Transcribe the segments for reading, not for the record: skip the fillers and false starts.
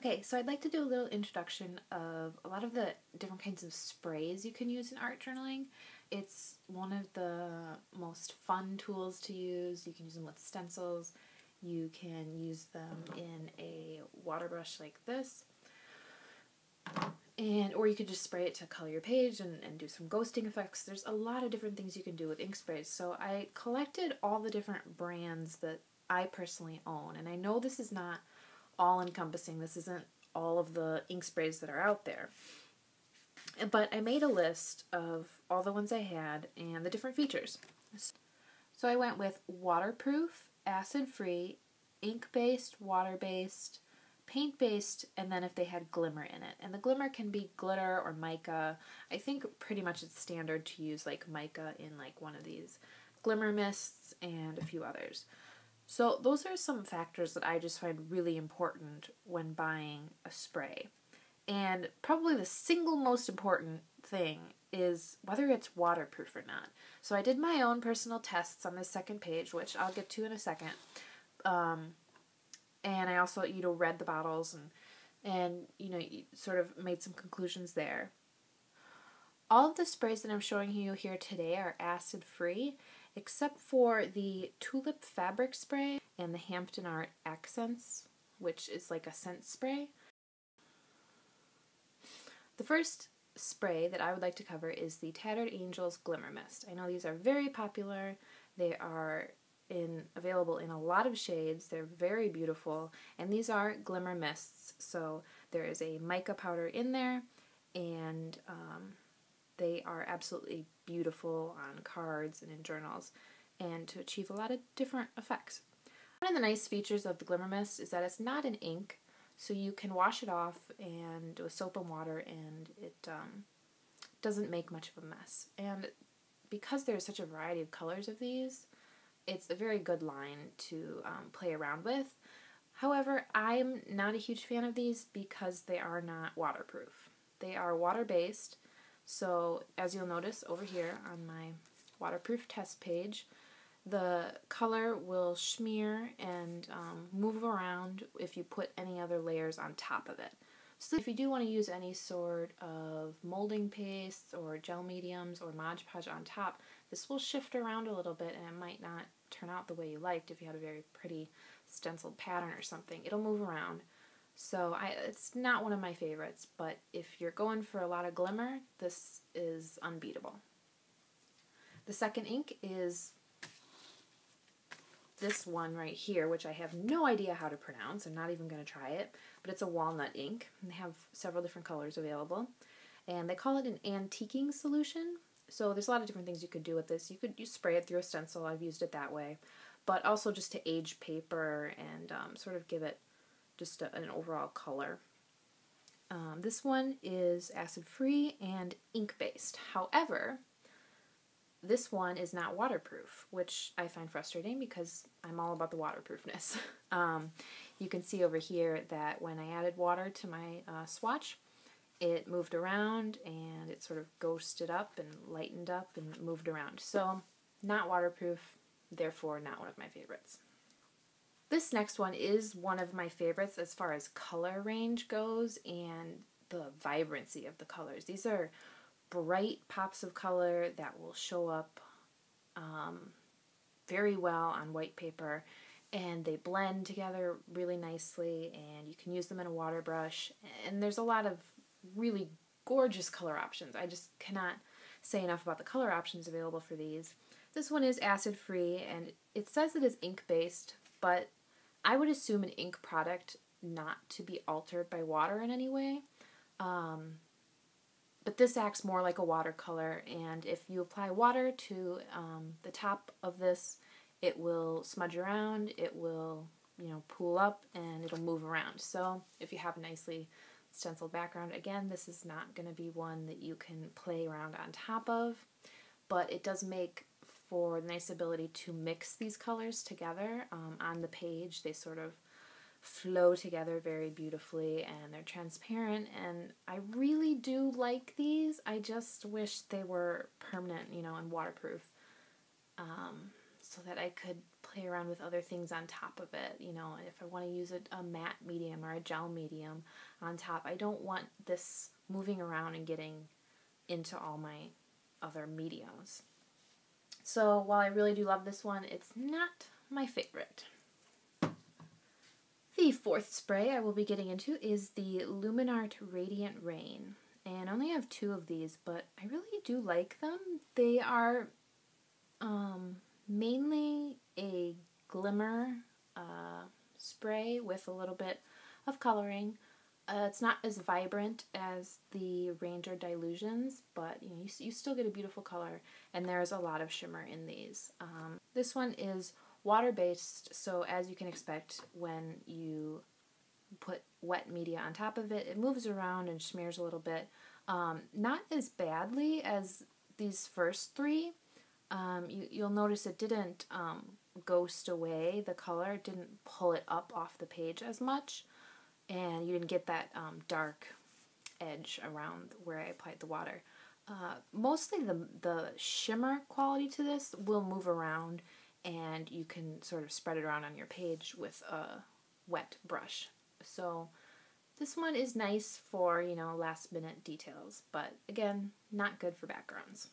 Okay, so I'd like to do a little introduction of a lot of the different kinds of sprays you can use in art journaling. It's one of the most fun tools to use. You can use them with stencils. You can use them in a water brush like this. Or you could just spray it to color your page and do some ghosting effects. There's a lot of different things you can do with ink sprays. So I collected all the different brands that I personally own. And I know this is not all-encompassing. This isn't all of the ink sprays that are out there. But I made a list of all the ones I had and the different features. So I went with waterproof, acid-free, ink-based, water-based, paint-based, and then if they had glimmer in it. And the glimmer can be glitter or mica. I think pretty much it's standard to use like mica in like one of these glimmer mists and a few others. So those are some factors that I just find really important when buying a spray. And probably the single most important thing is whether it's waterproof or not. So I did my own personal tests on this second page, which I'll get to in a second. And I also, read the bottles and sort of made some conclusions there. All of the sprays that I'm showing you here today are acid-free, except for the Tulip Fabric Spray and the Hampton Art Accents, which is like a scent spray. The first spray that I would like to cover is the Tattered Angels Glimmer Mist. I know these are very popular. They are available in a lot of shades. They're very beautiful, and these are glimmer mists. So there is a mica powder in there, and they are absolutely beautiful on cards and in journals, and to achieve a lot of different effects. One of the nice features of the glimmer mist is that it's not an ink, so you can wash it off and with soap and water, and it doesn't make much of a mess. And because there's such a variety of colors of these, it's a very good line to play around with. However, I'm not a huge fan of these because they are not waterproof. They are water-based, so as you'll notice over here on my waterproof test page, the color will smear and move around if you put any other layers on top of it. So if you do want to use any sort of molding pastes or gel mediums or Mod Podge on top, this will shift around a little bit and it might not turn out the way you liked if you had a very pretty stenciled pattern or something. It'll move around. So it's not one of my favorites, but if you're going for a lot of glimmer, this is unbeatable. The second ink is this one right here, which I have no idea how to pronounce. I'm not even going to try it, but it's a walnut ink. And they have several different colors available. And they call it an antiquing solution. So there's a lot of different things you could do with this. You could spray it through a stencil. I've used it that way. But also just to age paper and sort of give it just an overall color. This one is acid-free and ink-based. However, this one is not waterproof, which I find frustrating because I'm all about the waterproofness. You can see over here that when I added water to my swatch, it moved around and it sort of ghosted up and lightened up and moved around. So not waterproof, therefore not one of my favorites. This next one is one of my favorites as far as color range goes and the vibrancy of the colors. These are bright pops of color that will show up very well on white paper, and they blend together really nicely, and you can use them in a water brush, and there's a lot of really gorgeous color options. I just cannot say enough about the color options available for these. This one is acid-free, and it says it is ink-based, but I would assume an ink product not to be altered by water in any way. But this acts more like a watercolor, and if you apply water to the top of this, it will smudge around, it will, pool up, and it'll move around. So if you have a nicely stenciled background, again, this is not going to be one that you can play around on top of, but it does make for the nice ability to mix these colors together on the page. They sort of flow together very beautifully, and they're transparent, and I really do like these. I just wish they were permanent, and waterproof. so that I could play around with other things on top of it. You know, if I want to use a matte medium or a gel medium on top, I don't want this moving around and getting into all my other mediums. So while I really do love this one, it's not my favorite. The fourth spray I will be getting into is the Luminart Radiant Rain. And I only have 2 of these, but I really do like them. They are mainly a glimmer spray with a little bit of coloring. It's not as vibrant as the Ranger Dilutions, but you know, you still get a beautiful color, and there's a lot of shimmer in these. This one is water-based, so as you can expect, when you put wet media on top of it, it moves around and smears a little bit. Not as badly as these first 3. You'll notice it didn't ghost away the color. It didn't pull it up off the page as much, and you didn't get that dark edge around where I applied the water. Mostly the shimmer quality to this will move around, and you can sort of spread it around on your page with a wet brush. So this one is nice for, you know, last minute details, but again, not good for backgrounds.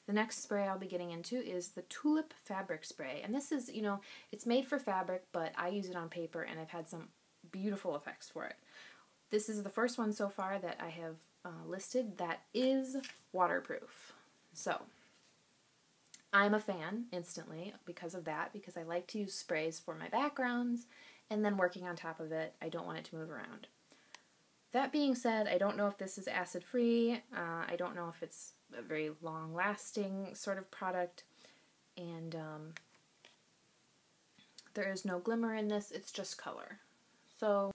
The next spray I'll be getting into is the Tulip Fabric Spray. And this is, you know, it's made for fabric, but I use it on paper and I've had some beautiful effects for it. This is the first one so far that I have listed that is waterproof. So I'm a fan instantly because of that, because I like to use sprays for my backgrounds and then working on top of it. I don't want it to move around. That being said, I don't know if this is acid-free. I don't know if it's a very long-lasting sort of product. And there is no glimmer in this. It's just color. So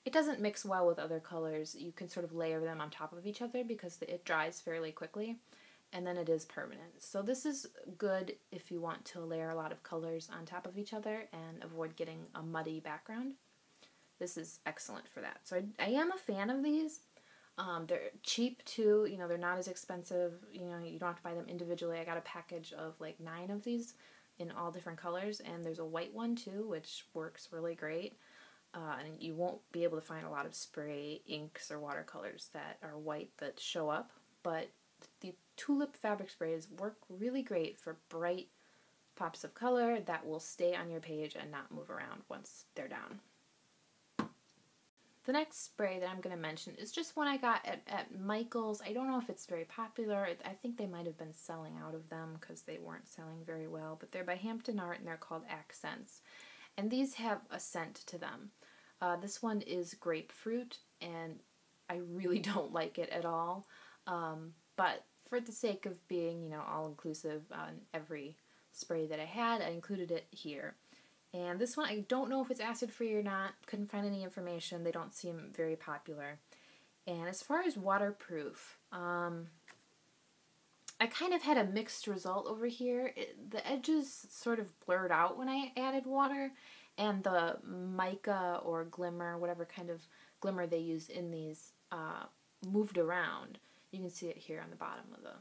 it doesn't mix well with other colors. You can sort of layer them on top of each other because it dries fairly quickly. And then it is permanent. So this is good if you want to layer a lot of colors on top of each other and avoid getting a muddy background. This is excellent for that. So I am a fan of these. They're cheap too, you know, they're not as expensive, you know, you don't have to buy them individually. I got a package of like 9 of these in all different colors, and there's a white one too, which works really great. And you won't be able to find a lot of spray inks or watercolors that are white that show up, but the Tulip fabric sprays work really great for bright pops of color that will stay on your page and not move around once they're down. The next spray that I'm going to mention is just one I got at Michael's. I don't know if it's very popular. I think they might have been selling out of them because they weren't selling very well, but they're by Hampton Art and they're called Accents. And these have a scent to them. This one is grapefruit, and I really don't like it at all. But for the sake of being, you know, all-inclusive on every spray that I had, I included it here. And this one, I don't know if it's acid-free or not. Couldn't find any information. They don't seem very popular. And as far as waterproof, I kind of had a mixed result over here. The edges sort of blurred out when I added water, and the mica or glimmer, whatever kind of glimmer they use in these, moved around. You can see it here on the bottom of the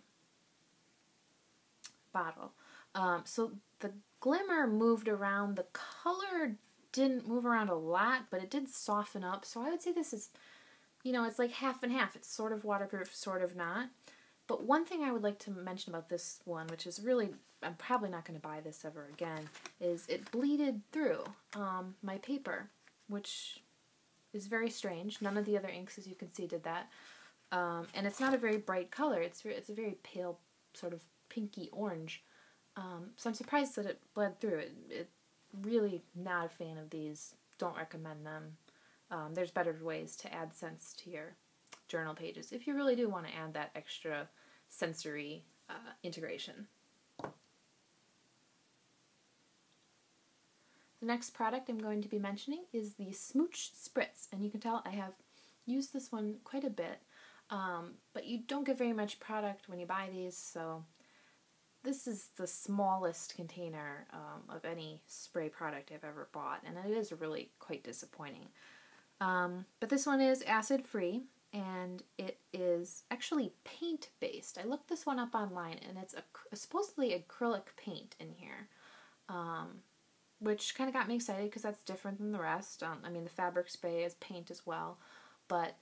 bottle. So the glimmer moved around. The color didn't move around a lot, but it did soften up. So I would say this is, you know, it's like half and half. It's sort of waterproof, sort of not. But one thing I would like to mention about this one, which is really, I'm probably not going to buy this ever again, is it bleeded through my paper, which is very strange. None of the other inks, as you can see, did that. And it's not a very bright color. It's a very pale, sort of pinky orange. So I'm surprised that it bled through. Really not a fan of these. Don't recommend them. There's better ways to add scents to your journal pages if you really do want to add that extra sensory integration. The next product I'm going to be mentioning is the Smooch Spritz, and you can tell I have used this one quite a bit, but you don't get very much product when you buy these, so this is the smallest container of any spray product I've ever bought, and it is really quite disappointing. But this one is acid-free, and it is actually paint based. I looked this one up online, and it's supposedly acrylic paint in here, which kind of got me excited because that's different than the rest. I mean, the fabric spray is paint as well, but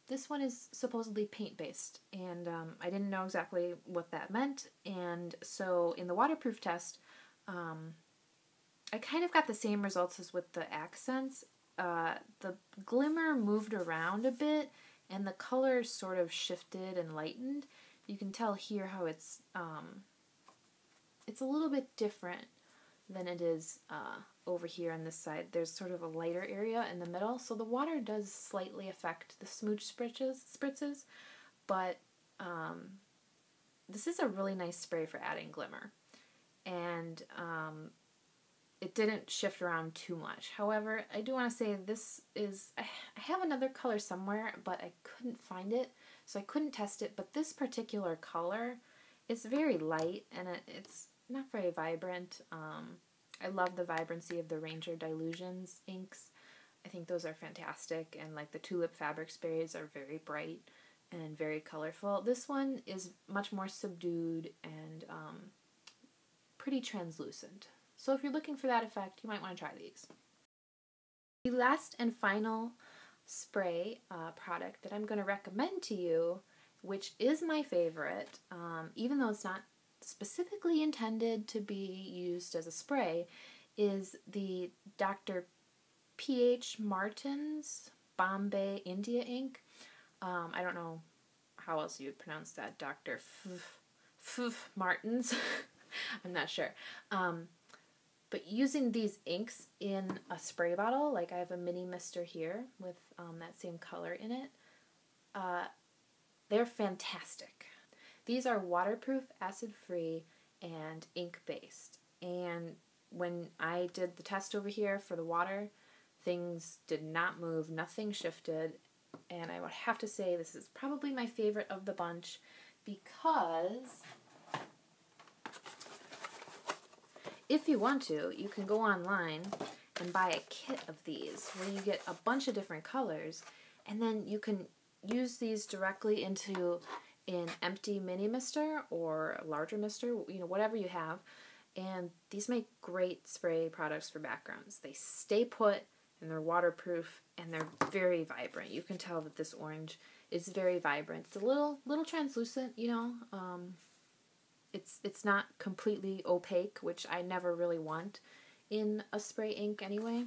this one is supposedly paint based, and I didn't know exactly what that meant, and so in the waterproof test, I kind of got the same results as with the accents. The glimmer moved around a bit, and the color sort of shifted and lightened. You can tell here how it's a little bit different than it is over here on this side. There's sort of a lighter area in the middle, so the water does slightly affect the smooch spritzes, but this is a really nice spray for adding glimmer, and it didn't shift around too much. However, I do want to say this is, I have another color somewhere, but I couldn't find it, so I couldn't test it, but this particular color is very light, and it's not very vibrant. I love the vibrancy of the Ranger Dilutions inks. I think those are fantastic, and like the Tulip fabric sprays are very bright and very colorful. This one is much more subdued and pretty translucent. So if you're looking for that effect, you might want to try these. The last and final spray product that I'm going to recommend to you, which is my favorite, even though it's not specifically intended to be used as a spray, is the Dr. P.H. Martin's Bombay India ink. I don't know how else you would pronounce that, Dr. Martin's. I'm not sure. But using these inks in a spray bottle, like I have a mini mister here with that same color in it, they're fantastic. These are waterproof, acid-free, and ink-based. And when I did the test over here for the water, things did not move, nothing shifted, and I would have to say this is probably my favorite of the bunch because if you want to, you can go online and buy a kit of these where you get a bunch of different colors, and then you can use these directly into an empty mini mister or a larger mister, you know, whatever you have. And these make great spray products for backgrounds. They stay put, and they're waterproof, and they're very vibrant. You can tell that this orange is very vibrant. It's a little translucent, you know. It's not completely opaque, which I never really want in a spray ink anyway.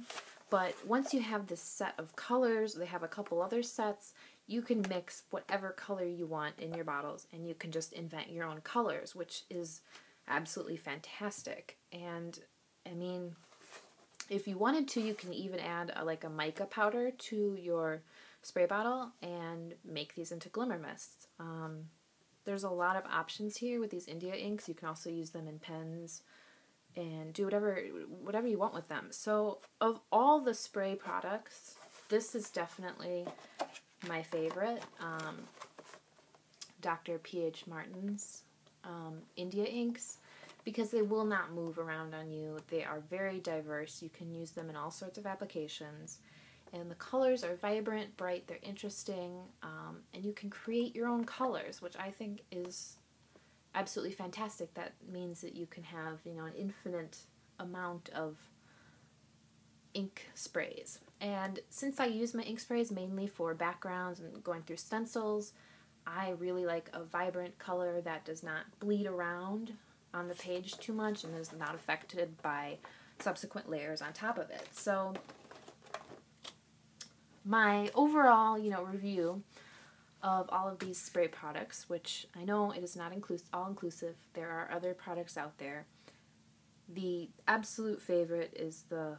But once you have this set of colors, they have a couple other sets, you can mix whatever color you want in your bottles, and you can just invent your own colors, which is absolutely fantastic. And I mean, if you wanted to, you can even add like a mica powder to your spray bottle and make these into glimmer mists. There's a lot of options here with these India inks. You can also use them in pens and do whatever you want with them. So of all the spray products, this is definitely my favorite. Dr. P.H. Martin's India inks, because they will not move around on you. They are very diverse. You can use them in all sorts of applications. And the colors are vibrant, bright, they're interesting, and you can create your own colors, which I think is absolutely fantastic. That means that you can have, you know, an infinite amount of ink sprays. And since I use my ink sprays mainly for backgrounds and going through stencils, I really like a vibrant color that does not bleed around on the page too much and is not affected by subsequent layers on top of it. So my overall, you know, review of all of these spray products, which I know it is not all-inclusive. There are other products out there. The absolute favorite is the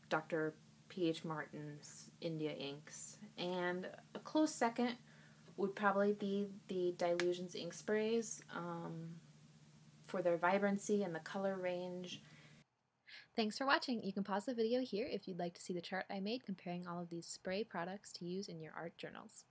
Dr. P.H. Martin's India inks, and a close second would probably be the Dilutions ink sprays for their vibrancy and the color range. Thanks for watching. You can pause the video here if you'd like to see the chart I made comparing all of these spray products to use in your art journals.